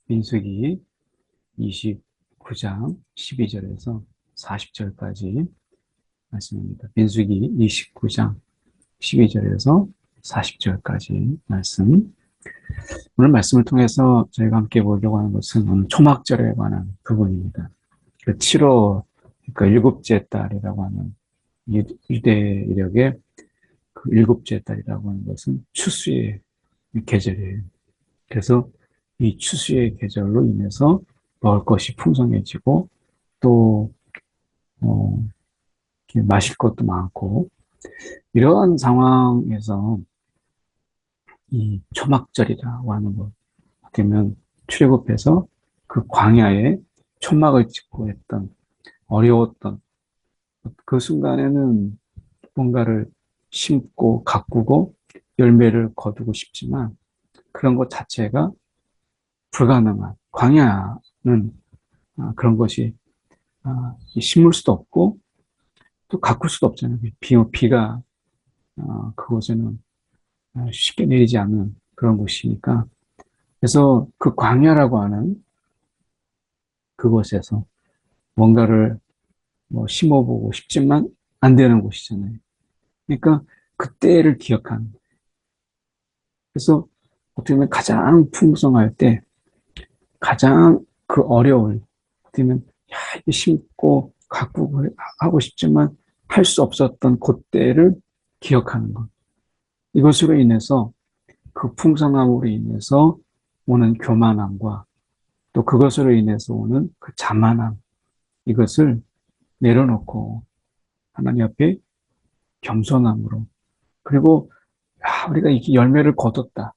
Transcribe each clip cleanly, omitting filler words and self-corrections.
민수기 29장 12절에서 40절까지 말씀입니다. 민수기 29장 12절에서 40절까지 말씀. 오늘 말씀을 통해서 저희가 함께 보려고 하는 것은 오늘 초막절에 관한 부분입니다. 그 7호, 그러니까 일곱째 달이라고 하는 유대 이력의 그 일곱째 달이라고 하는 것은 추수의 계절이에요. 그래서 이 추수의 계절로 인해서 먹을 것이 풍성해지고 또 마실 것도 많고, 이러한 상황에서 이 초막절이라고 하는 것, 그러면 출애굽해서 그 광야에 초막을 짓고 했던, 어려웠던 그 순간에는 뭔가를 심고 가꾸고 열매를 거두고 싶지만 그런 것 자체가 불가능한, 광야는 그런 것이 심을 수도 없고 또 가꿀 수도 없잖아요. 비가 그곳에는 쉽게 내리지 않는 그런 곳이니까. 그래서 그 광야라고 하는 그곳에서 뭔가를 심어보고 싶지만 안 되는 곳이잖아요. 그러니까 그때를 기억하는 거예요. 그래서 어떻게 보면 가장 풍성할 때, 가장 그 어려울, 어떻게 보면 이게 심고 가꾸고 하고 싶지만 할 수 없었던 그때를 기억하는 것. 이것으로 인해서 그 풍성함으로 인해서 오는 교만함과 또 그것으로 인해서 오는 그 자만함, 이것을 내려놓고 하나님 앞에 겸손함으로, 그리고 우리가 이 열매를 거뒀다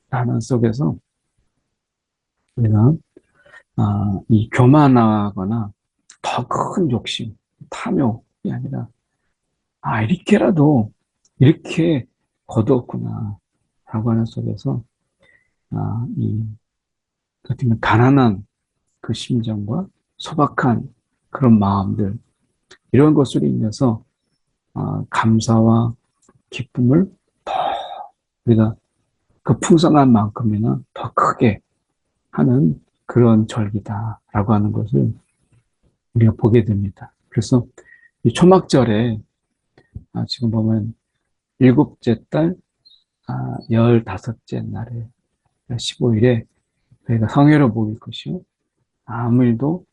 라는 속에서 우리가 이 교만하거나 더 큰 욕심, 탐욕이 아니라 이렇게라도 이렇게 거두었구나 라고 하는 속에서 이 어떻게 보면 가난한 그 심정과 소박한 그런 마음들, 이런 것으로 인해서 감사와 기쁨을 더 우리가 그 풍성한 만큼이나 더 크게 하는 그런 절기다라고 하는 것을 우리가 보게 됩니다. 그래서 이 초막절에 지금 보면 일곱째 달 15째 날에 15일에 저희가 성회로 모일 것이요 아무 일도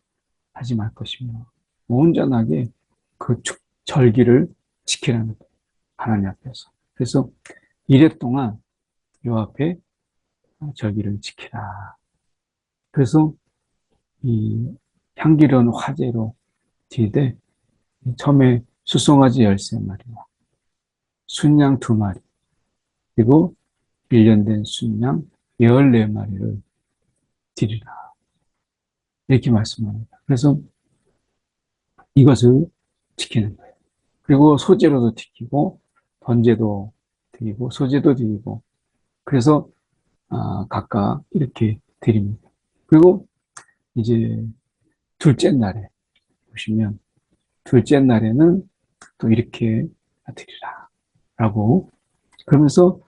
하지 말 것이며 온전하게 그 절기를 지키라는 거예요. 하나님 앞에서. 그래서 이래 동안 요 앞에 절기를 지키라. 그래서 이 향기로운 화제로 드리되 처음에 수송아지 13마리와 순양 2마리, 그리고 1년 된 순양 14마리를 드리라. 이렇게 말씀합니다. 그래서 이것을 지키는 거예요. 그리고 소제로도 지키고 번제도 드리고 소제도 드리고, 그래서 각각 이렇게 드립니다. 그리고 이제 둘째 날에 보시면, 둘째 날에는 또 이렇게 드리라 라고, 그러면서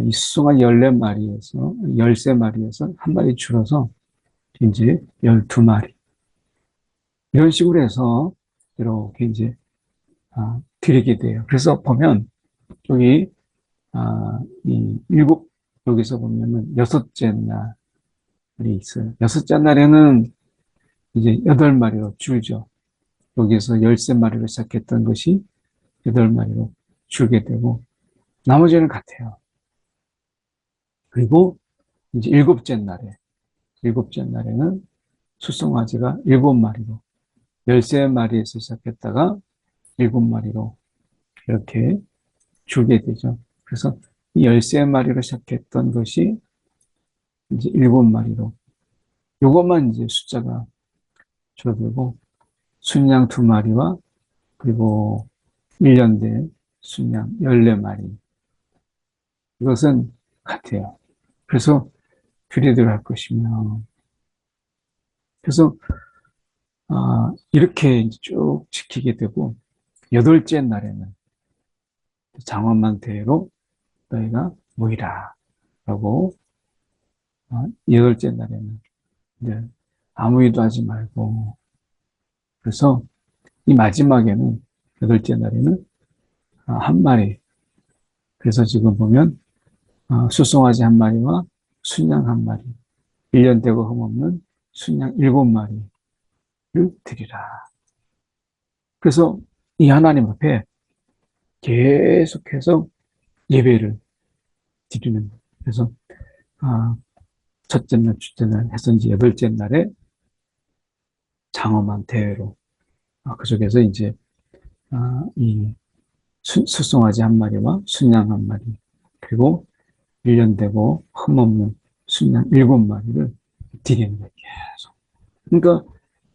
이 수송한 14마리에서 13마리에서 한 마리 줄어서 이제 12마리, 이런 식으로 해서 이렇게 이제 드리게 돼요. 그래서 보면 여기 이 일곱, 여기서 보면은 여섯째 날이 있어요. 여섯째 날에는 이제 8마리로 줄죠. 여기서 13마리로 시작했던 것이 8마리로 줄게 되고, 나머지는 같아요. 그리고 이제 일곱째 날에는 수송아지가 7마리로, 13마리에서 시작했다가 7마리로 이렇게 줄게 되죠. 그래서 이 13마리로 시작했던 것이 이제 7마리로, 요것만 이제 숫자가 줄어들고, 순양 2마리와 그리고 1년 된 순양 14마리, 이것은 같아요. 그래서 규례대로 할 것이며, 그래서 이렇게 쭉 지키게 되고, 8째 날에는 장엄한 대회로 너희가 모이라 라고 8째 날에는 이제 아무 일도 하지 말고, 그래서 이 마지막에는, 8째 날에는 한 마리. 그래서 지금 보면 수송아지 한 마리와 순양 한 마리, 1년 되고 흠없는 순양 7마리를 드리라. 그래서 이 하나님 앞에 계속해서 예배를 드리는 거예요. 그래서 첫째 날, 둘째 날 해서 이제 8째 날에 장엄한 대회로 그 속에서 이제 이 수송아지 한 마리와 순양 한 마리, 그리고 1년 되고 흠없는 순양 7마리를 드리는 거예요. 계속. 그러니까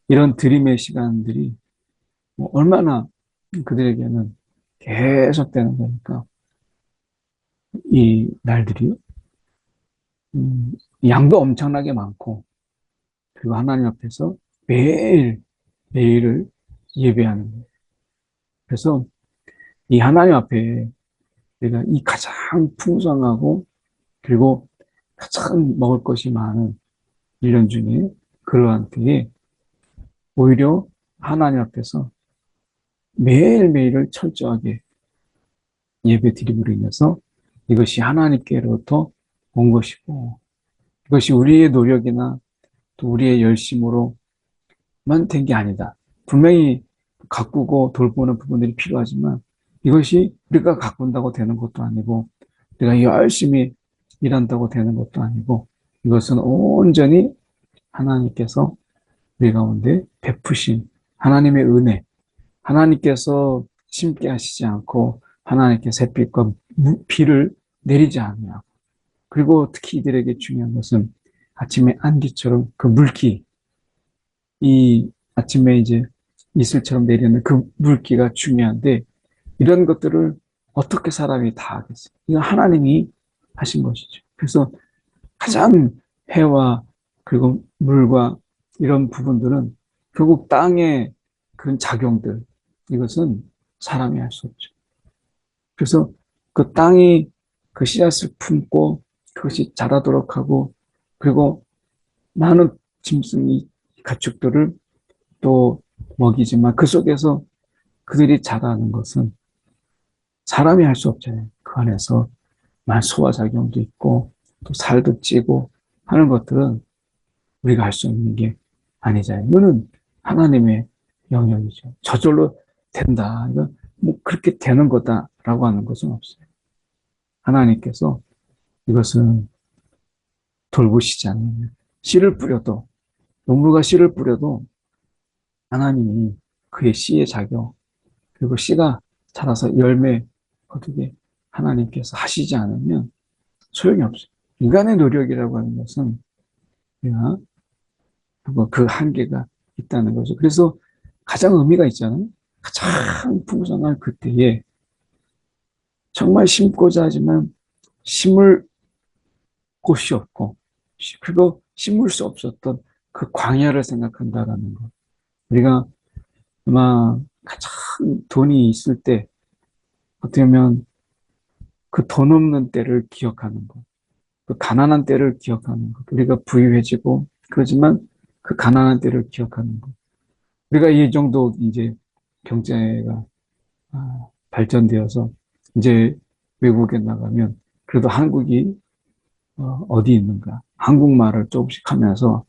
이런 드림의 시간들이 뭐 얼마나 그들에게는 계속되는 거니까 이 날들이 양도 엄청나게 많고, 그리고 하나님 앞에서 매일 매일을 예배하는 거예요. 그래서 이 하나님 앞에 내가 이 가장 풍성하고 그리고 가장 먹을 것이 많은 1년 중에 그러한 때에 오히려 하나님 앞에서 매일매일을 철저하게 예배 드림으로 인해서 이것이 하나님께로부터 온 것이고, 이것이 우리의 노력이나 또 우리의 열심으로만 된 게 아니다. 분명히 가꾸고 돌보는 부분들이 필요하지만 이것이 우리가 가꾼다고 되는 것도 아니고, 우리가 열심히 일한다고 되는 것도 아니고, 이것은 온전히 하나님께서 우리 가운데 베푸신 하나님의 은혜, 하나님께서 심게 하시지 않고 하나님께서 햇빛과 비를 내리지 않냐고. 그리고 특히 이들에게 중요한 것은 아침에 안개처럼 그 물기, 이 아침에 이제 이슬처럼 내리는 그 물기가 중요한데, 이런 것들을 어떻게 사람이 다 하겠어요? 이건 하나님이 하신 것이죠. 그래서 가장 해와 그리고 물과 이런 부분들은 결국 땅의 그런 작용들, 이것은 사람이 할 수 없죠. 그래서 그 땅이 그 씨앗을 품고 그것이 자라도록 하고, 그리고 많은 짐승이 가축들을 또 먹이지만 그 속에서 그들이 자라는 것은 사람이 할 수 없잖아요. 그 안에서 소화작용도 있고 또 살도 찌고 하는 것들은 우리가 할 수 있는 게 아니잖아요. 이거는 하나님의 영역이죠. 저절로 된다, 이건 뭐 그렇게 되는 거다라고 하는 것은 없어요. 하나님께서 이것은 돌보시지 않으면, 씨를 뿌려도, 농부가 씨를 뿌려도 하나님이 그의 씨의 작용, 그리고 씨가 자라서 열매 거두게 하나님께서 하시지 않으면 소용이 없어요. 인간의 노력이라고 하는 것은 그냥 그 한계가 있다는 거죠. 그래서 가장 의미가 있잖아요. 가장 풍성한 그때에 정말 심고자 하지만 심을 곳이 없고, 그리고 심을 수 없었던 그 광야를 생각한다라는 것. 우리가 아마 가장 돈이 있을 때 어떻게 보면 그 돈 없는 때를 기억하는 것, 그 가난한 때를 기억하는 것. 우리가 부유해지고 그러지만 그 가난한 때를 기억하는 것. 우리가 이 정도 이제 경제가 발전되어서 이제 외국에 나가면 그래도 한국이 어디 있는가, 한국말을 조금씩 하면서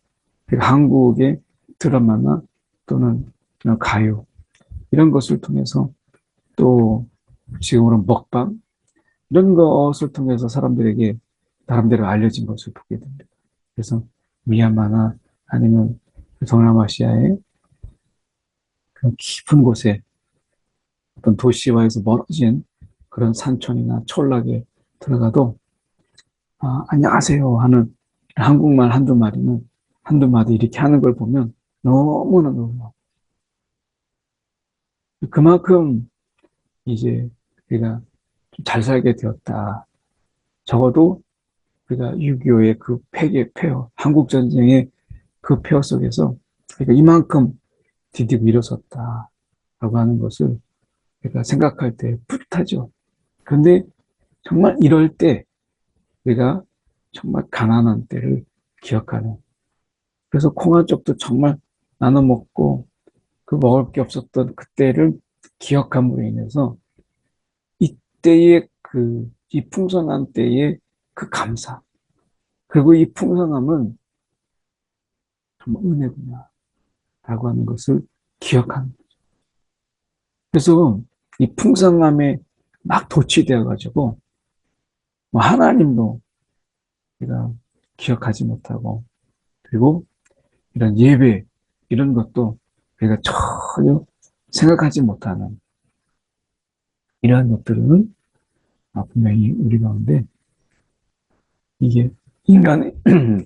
한국의 드라마나 또는 가요, 이런 것을 통해서 또 지금으로 먹방, 이런 것을 통해서 사람들에게 나름대로 알려진 것을 보게 됩니다. 그래서 미얀마나 아니면 동남아시아의 그 깊은 곳에 어떤 도시와에서 멀어진 그런 산촌이나 촌락에 들어가도 안녕하세요 하는 한국말 한두 마디 이렇게 하는 걸 보면 너무나 놀라워. 그만큼 이제 우리가 좀 잘 살게 되었다. 적어도 우리가 6.25의 그 폐허, 한국전쟁의 그 폐허 속에서 우리가 이만큼 디디고 일어섰다라고 하는 것을 우리가 생각할 때 뿌듯하죠. 그런데 정말 이럴 때 우리가 정말 가난한 때를 기억하는. 그래서 콩한쪽도 정말 나눠 먹고 그 먹을 게 없었던 그때를 기억함으로 인해서 이때의 이 풍성한 때의 그 감사, 그리고 이 풍성함은 정말 은혜구나 라고 하는 것을 기억하는 거죠. 그래서 이 풍성함에 막 도취되어 가지고 뭐 하나님도 우리가 기억하지 못하고, 그리고 이런 예배 이런 것도 우리가 전혀 생각하지 못하는 이러한 것들은 분명히 우리 가운데 이게 인간의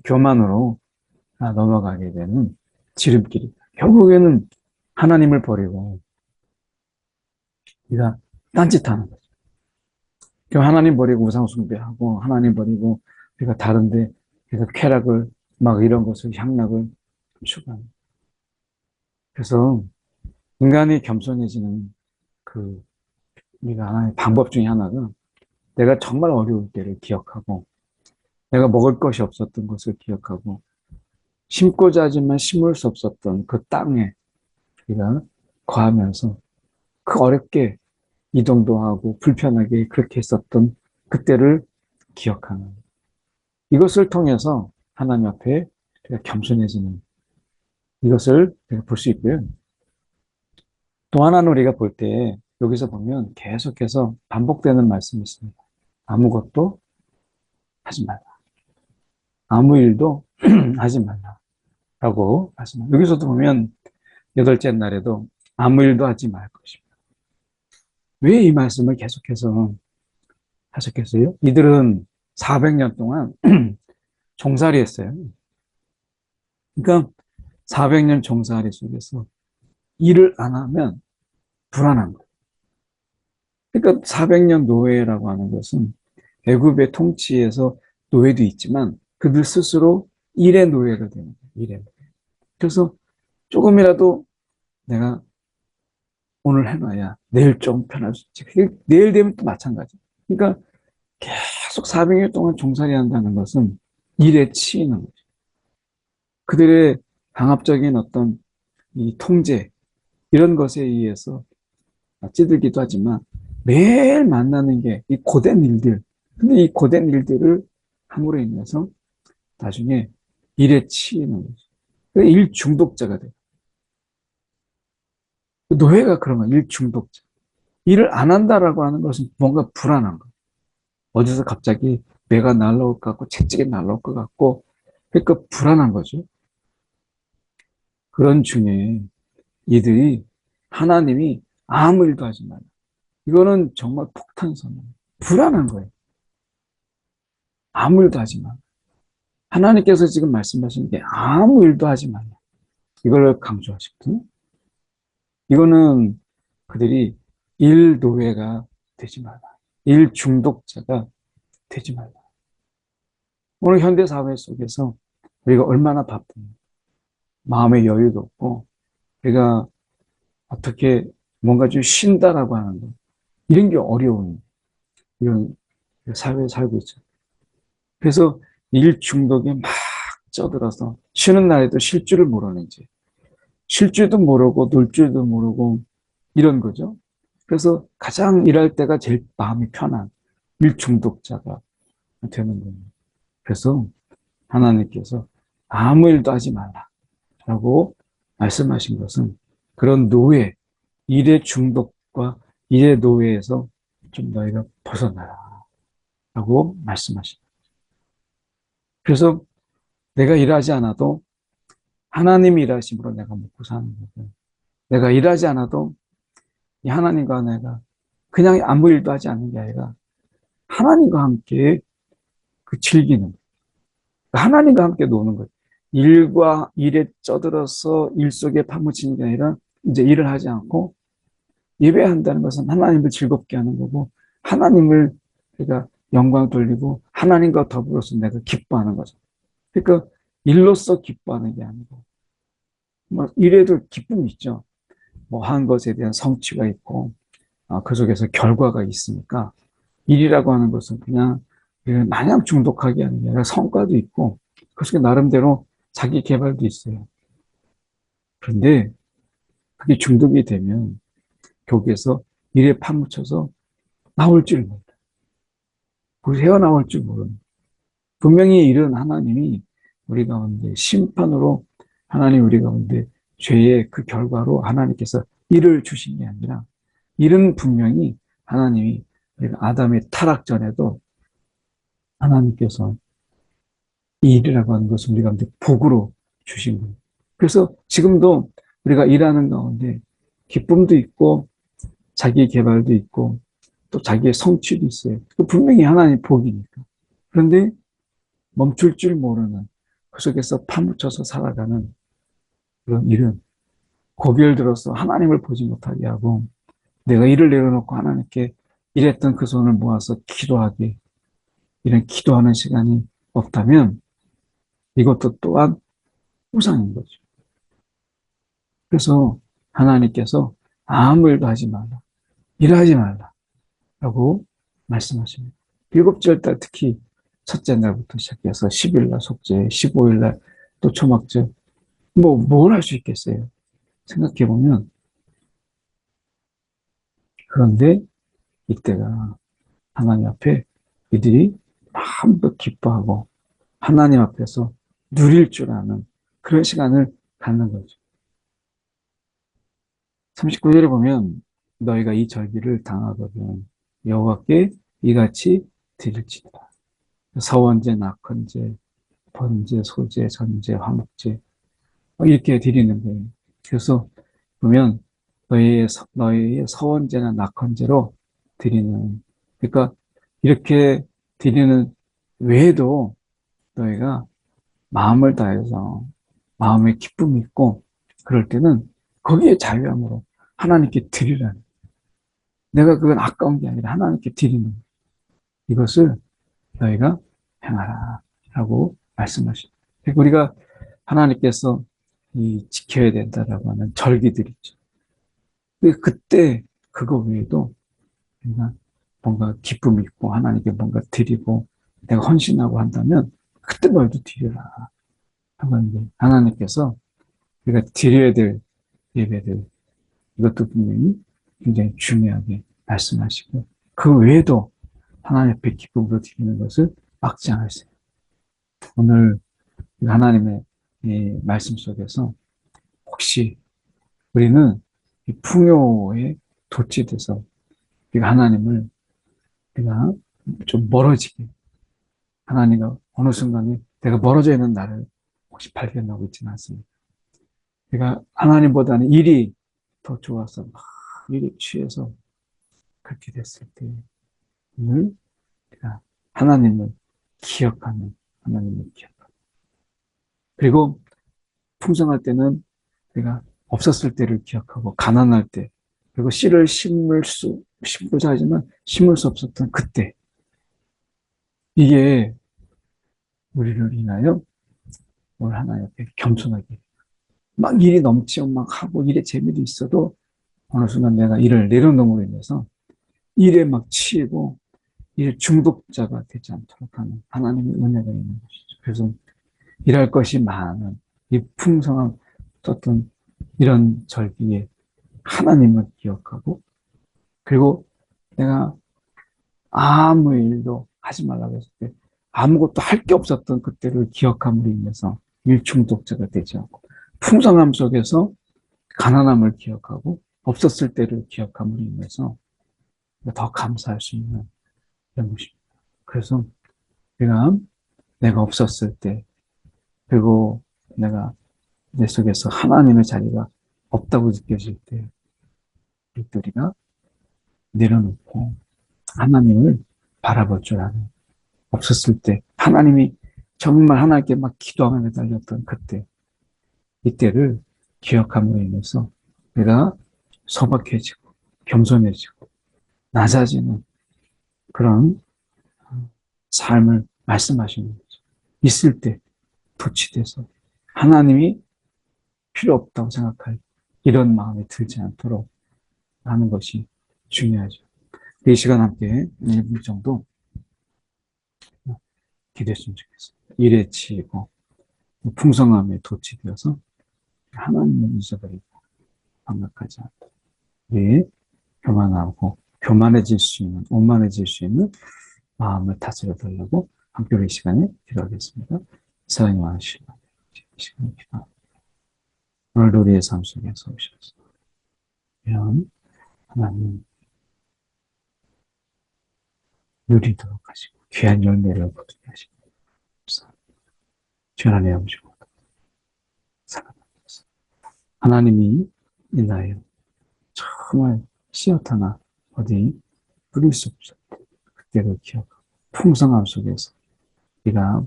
교만으로 넘어가게 되는 지름길이다. 결국에는 하나님을 버리고 우리가 딴짓하는 거죠. 하나님 버리고 우상 숭배하고, 하나님 버리고 우리가 다른데 그래서 쾌락을 막 이런 것을 향락을 추구하는. 그래서 인간이 겸손해지는 우리가 하나의 방법 중에 하나가, 내가 정말 어려울 때를 기억하고, 내가 먹을 것이 없었던 것을 기억하고, 심고자 하지만 심을 수 없었던 그 땅에 우리가 거하면서 그 어렵게 이동도 하고 불편하게 그렇게 했었던 그때를 기억하는, 이것을 통해서 하나님 앞에 우리가 겸손해지는 이것을 볼 수 있고요. 또 하나는 우리가 볼 때 여기서 보면 계속해서 반복되는 말씀이 있습니다. 아무것도 하지 말라. 아무 일도 하지 말라라고 말씀합니다. 여기서도 보면 8째 날에도 아무 일도 하지 말 것입니다. 왜 이 말씀을 계속해서 하셨겠어요? 이들은 400년 동안 종살이 했어요. 그러니까 400년 종살이 속에서 일을 안 하면 불안한 거예요. 그러니까 400년 노예라고 하는 것은 애굽의 통치에서 노예도 있지만 그들 스스로 일의 노예가 되는 거예요. 일의 노예. 그래서 조금이라도 내가 오늘 해놔야 내일 좀 편할 수 있지. 내일 되면 또 마찬가지. 그러니까 계속 400년 동안 종살이 한다는 것은 일에 치이는 거죠. 그들의 강압적인 어떤 이 통제, 이런 것에 의해서 찌들기도 하지만 매일 만나는 게 이 고된 일들. 근데 이 고된 일들을 함으로 인해서 나중에 일에 치이는 거죠. 일 중독자가 돼요. 노예가 그런 거예요. 일 중독자. 일을 안 한다라고 하는 것은 뭔가 불안한 거예요. 어디서 갑자기 뇌가 날라올 것 같고 채찍이 날라올 것 같고, 그러니까 불안한 거죠. 그런 중에 이들이 하나님이 아무 일도 하지 말라. 이거는 정말 폭탄선언. 불안한 거예요. 아무 일도 하지 마. 하나님께서 지금 말씀하시는 게 아무 일도 하지 말라. 이걸 강조하시거든요. 이거는 그들이 일 노예가 되지 말라. 일 중독자가 되지 말라. 오늘 현대 사회 속에서 우리가 얼마나 바쁜가. 마음의 여유도 없고, 우리가 어떻게 뭔가 좀 쉰다라고 하는 거, 이런 게 어려운 이런 사회에 살고 있죠. 그래서 일 중독에 막 쪄들어서 쉬는 날에도 쉴 줄을 모르는지, 쉴 줄도 모르고 놀 줄도 모르고 이런 거죠. 그래서 가장 일할 때가 제일 마음이 편한 일 중독자가 되는 거예요. 그래서 하나님께서 아무 일도 하지 말라라고 말씀하신 것은 그런 노예, 일의 중독과 일의 노예에서 좀 너희가 벗어나라라고 말씀하십니다. 그래서 내가 일하지 않아도 하나님이 일하심으로 내가 먹고 사는 거고, 내가 일하지 않아도 이 하나님과 내가 그냥 아무 일도 하지 않는 게 아니라 하나님과 함께 즐기는, 하나님과 함께 노는 거예요. 일과 일에 쪄들어서 일 속에 파묻히는 게 아니라 이제 일을 하지 않고 예배한다는 것은 하나님을 즐겁게 하는 거고, 하나님을 내가 영광 돌리고 하나님과 더불어서 내가 기뻐하는 거죠. 그러니까 일로서 기뻐하는 게 아니고, 뭐 일에도 기쁨이 있죠. 뭐 한 것에 대한 성취가 있고, 그 속에서 결과가 있으니까 일이라고 하는 것은 그냥 마냥 중독하게 하는 게 아니라 성과도 있고, 그 속에 나름대로 자기 개발도 있어요. 그런데 그게 중독이 되면 거기에서 일에 파묻혀서 나올 줄 몰라. 거기서 헤어나올 줄 모르는. 분명히 이런 하나님이 우리 가운데 심판으로 하나님 우리 가운데 죄의 그 결과로 하나님께서 일을 주신 게 아니라 일은 분명히 하나님이 아담의 타락 전에도 하나님께서 이 일이라고 하는 것을 우리 가운데 복으로 주신 거예요. 그래서 지금도 우리가 일하는 가운데 기쁨도 있고 자기 개발도 있고 또 자기의 성취도 있어요. 분명히 하나님의 복이니까. 그런데 멈출 줄 모르는 그 속에서 파묻혀서 살아가는 그런 일은 고비를 들어서 하나님을 보지 못하게 하고 내가 일을 내려놓고 하나님께 일했던 그 손을 모아서 기도하게 이런 기도하는 시간이 없다면 이것도 또한 우상인 거죠. 그래서 하나님께서 아무 일도 하지 말라. 일하지 말라라고 말씀하십니다. 7주일달 특히 첫째 날부터 시작해서 10일날 속죄, 15일날 또 초막절 뭘 할 수 있겠어요? 생각해보면 그런데 이때가 하나님 앞에 이들이 마음껏 기뻐하고 하나님 앞에서 누릴 줄 아는 그런 시간을 갖는 거죠. 39절에 보면 너희가 이 절기를 당하거든 여호와께 이같이 드릴지니라. 서원제, 낙헌제, 번제, 소제, 전제, 화목제 이렇게 드리는 거예요. 그래서 보면 너희의 서원제나 낙헌제로 드리는 그러니까 이렇게 드리는 외에도 너희가 마음을 다해서 마음에 기쁨이 있고 그럴 때는 거기에 자유함으로 하나님께 드리라는 내가 그건 아까운 게 아니라 하나님께 드리는 이것을 너희가 행하라 라고 말씀하십니다. 우리가 하나님께서 이 지켜야 된다라고 하는 절기들 있죠. 그때 그거 외에도 내가 뭔가 기쁨이 있고 하나님께 뭔가 드리고 내가 헌신하고 한다면 그때 너희도 드려라. 하나님께서 우리가 드려야 될 예배들 이것도 분명히 굉장히 중요하게 말씀하시고 그 외에도 하나님 앞에 기쁨으로 드리는 것을 막지 않으세요. 오늘 하나님의 이 말씀 속에서 혹시 우리는 이 풍요에 도취돼서 우리가 하나님을 우리가 좀 멀어지게 하나님과 어느 순간에 내가 멀어져 있는 나를 혹시 발견하고 있지는 않습니다. 내가 하나님보다는 일이 더 좋아서 막 일에 취해서 그렇게 됐을 때 오늘 내가 하나님을 기억하는 하나님을 기억하는 그리고 풍성할 때는 내가 없었을 때를 기억하고 가난할 때 그리고 씨를 심고자 하지만 심을 수 없었던 그때 이게 우리를 인하여 뭘 하나님 앞에 겸손하게 막 일이 넘치고 막 하고 일에 재미도 있어도 어느 순간 내가 일을 내려놓음으로 인해서 일에 막 치이고 일 중독자가 되지 않도록 하는 하나님의 은혜가 있는 것이죠. 그래서 일할 것이 많은 이 풍성한 어떤 이런 절기에 하나님을 기억하고 그리고 내가 아무 일도 하지 말라고 했을 때 아무것도 할 게 없었던 그때를 기억함으로 인해서 일 중독자가 되지 않고 풍성함 속에서 가난함을 기억하고 없었을 때를 기억함으로 인해서 더 감사할 수 있는 그런 것입니다. 그래서 내가 없었을 때 그리고 내가 내 속에서 하나님의 자리가 없다고 느껴질 때 우리가 내려놓고 하나님을 바라볼 줄 아는 없었을 때 하나님이 정말 하나님께 막 기도하며 매달렸던 그때 이때를 기억함으로 인해서 내가 소박해지고 겸손해지고 낮아지는 그런 삶을 말씀하시는 거죠. 있을 때 도취돼서 하나님이 필요 없다고 생각할 이런 마음이 들지 않도록 하는 것이 중요하죠. 이 시간 함께 1분 정도 기도했으면 좋겠습니다. 일에 치이고 풍성함에 도취되어서 하나님을 잊어버리고 반박하지 않다. 우리 교만하고 교만해질 수 있는, 오만해질 수 있는 마음을 다스려 달라고 함께 우리 시간에 기도하겠습니다. 사랑이 많으시고 시간에 기도합니다. 오늘도 우리의 삶 속에서 오셔서 이런 하나님 누리도록 하시고 귀한 열매를 거두게 하시고 주 하나님 아버지고 사랑합니다. 하나님이 인하여 정말 씨앗 하나 어디 뿌릴 수 없을 때 그때를 기억하고 풍성함 속에서 우리가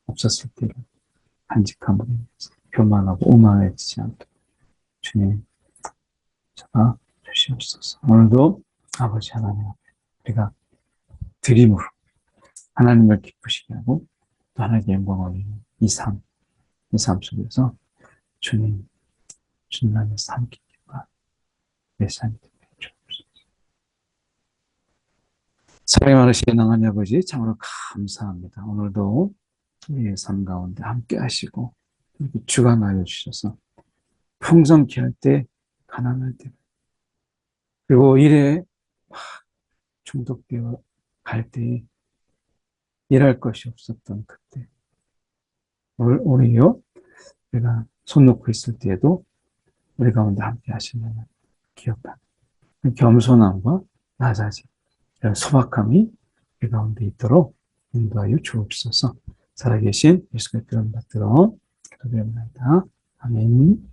없었을 때를 간직함으로 인해서 교만하고 오만해지지 않도록 주님 잡아 주시옵소서. 오늘도 아버지 하나님 앞에 우리가 드림으로 하나님을 기쁘시게 하고 또 하나님께 영광을 올리는 이 삶 속에서 주님 안에서 함께 기뻐하는 내 삶이 되게 주옵소서. 사랑이 많으신 하나님 아버지 참으로 감사합니다. 오늘도 우리의 삶 가운데 함께 하시고 이렇게 주관하여 주셔서 풍성케 할 때 가난할 때 그리고 일에 중독되어 갈 때 일할 것이 없었던 그때 오히려 우리가 손 놓고 있을 때에도 우리 가운데 함께 하시는 기억하는 겸손함과 낮아짐 소박함이 우리 가운데 있도록 인도하여 주옵소서. 살아계신 예수님의 이름 받들어 기도드립니다. 아멘.